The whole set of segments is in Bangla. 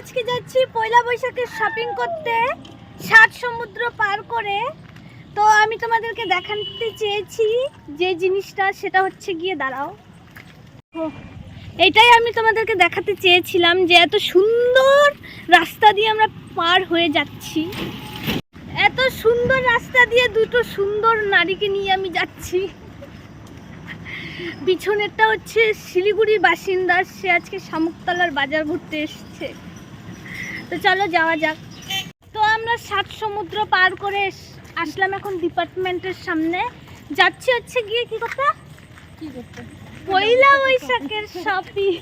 আজকে যাচ্ছি পয়লা বৈশাখের শপিং করতে, 7 সমুদ্র পার করে। তো আমি তোমাদেরকে দেখাতে চেয়েছি যে জিনিসটা, সেটা হচ্ছে গিয়ে দাঁড়াও, এইটাই আমি তোমাদেরকে দেখাতে চেয়েছিলাম যে এত সুন্দর রাস্তা দিয়ে আমরা পার হয়ে যাচ্ছি। এত সুন্দর রাস্তা দিয়ে দুটো সুন্দর নারীকে নিয়ে আমি যাচ্ছি। পিছনেরটা হচ্ছে শিলিগুড়ির বাসিন্দা, সে আজকে শামুকতলার বাজার ঘুরতে এসেছে। তো চলো যাওয়া যাক। তো আমরা 7 সমুদ্র পার করে আসলাম এখন ডিপার্টমেন্টের সামনে। যাচ্ছি হচ্ছে গিয়ে কি করতে, পয়লা বৈশাখের শপিং।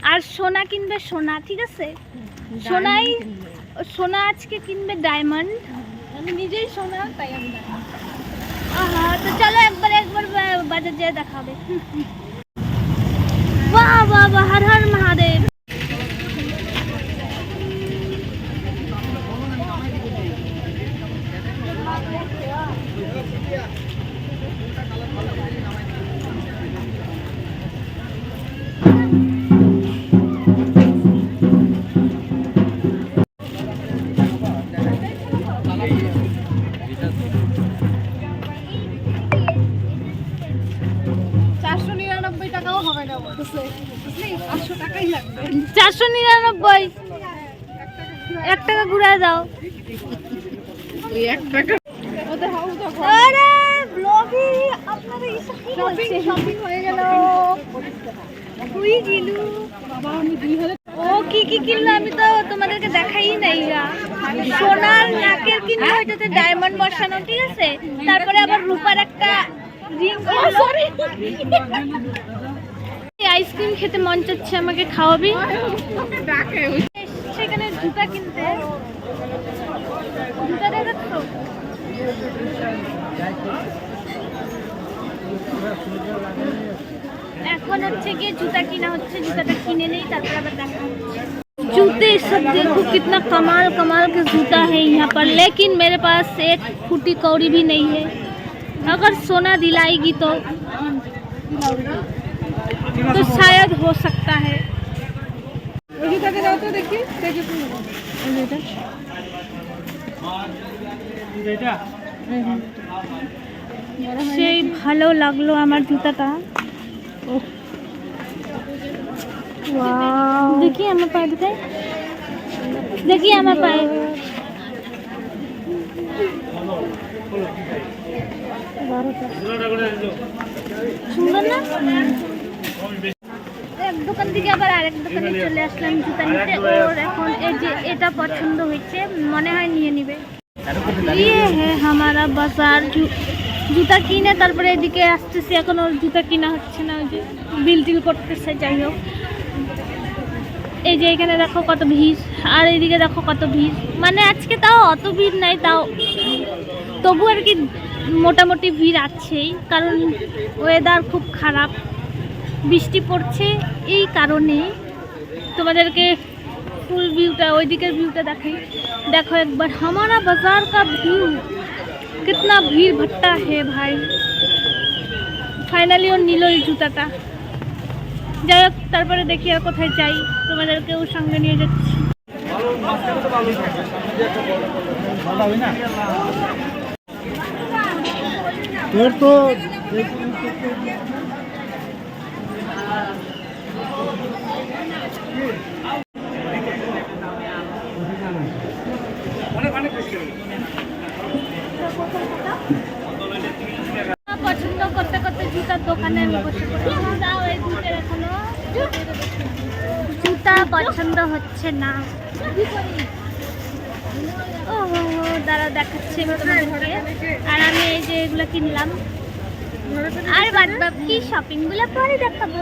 আর সোনা কিনবে, সোনা, ঠিক আছে? সোনা আজকে কিনবে ডায়মন্ড। আমি নিজেই সোনা, তাই আমি তো চলো একবার বাজার যেয়ে দেখাবে। বাহ বাহ বাহ, হর হর মহাদেব। টাকাও হবে না, 800 টাকাই লাগবে। 499, 1 টাকা ঘুরে দাও। আরে ব্লগে আপনারা এইসব কি বলছেন? শপিং হয়ে গেল, তুই গিলু বাবা, আমি 2000। ও কি কি কিনলো আমি তো তোমাদেরকে দেখাই নাই। সোনার নাকের কিনলো, ওইটাতে ডায়মন্ড বসানো, ঠিক আছে? তারপরে আবার রূপার একটা রিং কিনলো। আইসক্রিম খেতে মন চাচ্ছে, আমাকে খাওয়াবি? সেখানে জুতা কিনতে, জুতা দেখাচ্ছ? এখন হচ্ছে गए जूता किना होच्छे, जूताटा किने नहीं तारपर आबार देखा होच्छे। जूते सब देखो कितना कमाल कमाल के जूता है यहाँ पर, लेकिन मेरे पास एक फूटी कौड़ी भी नहीं है। अगर सोना दिलाएगी तो शायद हो सकता है। সেই ভালো লাগলো আমার জুতাটা। দেখি আমার পায়ে দিতে, দেখি আমার পায়ে। সুন্দর না? এক দোকান থেকে আবার আরেক দোকানে চলে আসলাম জুতা নিতে। ওর এখন এই যে এটা পছন্দ হয়েছে, মনে হয় নিয়ে নিবে। ये है हमारा बाजार। জুতা কিনে তারপরে এদিকে আসতেছি, এখন ওর জুতা কিনা হচ্ছে না, ওই যে বিল টিল করতেছে। যাই হোক, এই যে এখানে দেখো কত ভিড়, আর এইদিকে দেখো কত ভিড়। মানে আজকে তাও অত ভিড় নাই, তাও তবু আর কি মোটামুটি ভিড় আছেই, কারণ ওয়েদার খুব খারাপ, বৃষ্টি পড়ছে। এই কারণে তোমাদেরকে ফুল ভিউটা, ওইদিকের ভিউটা দেখাই। देखो एक बार हमारा बाजार का व्यू, कितना भीड़ भट्टा है भाई। फाइनली और नीलो जूताटा। যাই হোক, তারপরে দেখি আর কোথায় যাই, তোমাদেরকেও সঙ্গে নিয়ে যাচ্ছি। তোর তো পছন্দ করতে করতে জুতার দোকানে আমি বসে পড়েছি। দাও এই জুতের, এখনো জুতা পছন্দ হচ্ছে না। ও দাঁড়া দেখাচ্ছি আমি তোমাদেরকে। আর আমি এই যে এগুলো কিনলাম, আর বাদ বাকি শপিং গুলো পরে দেখাবো।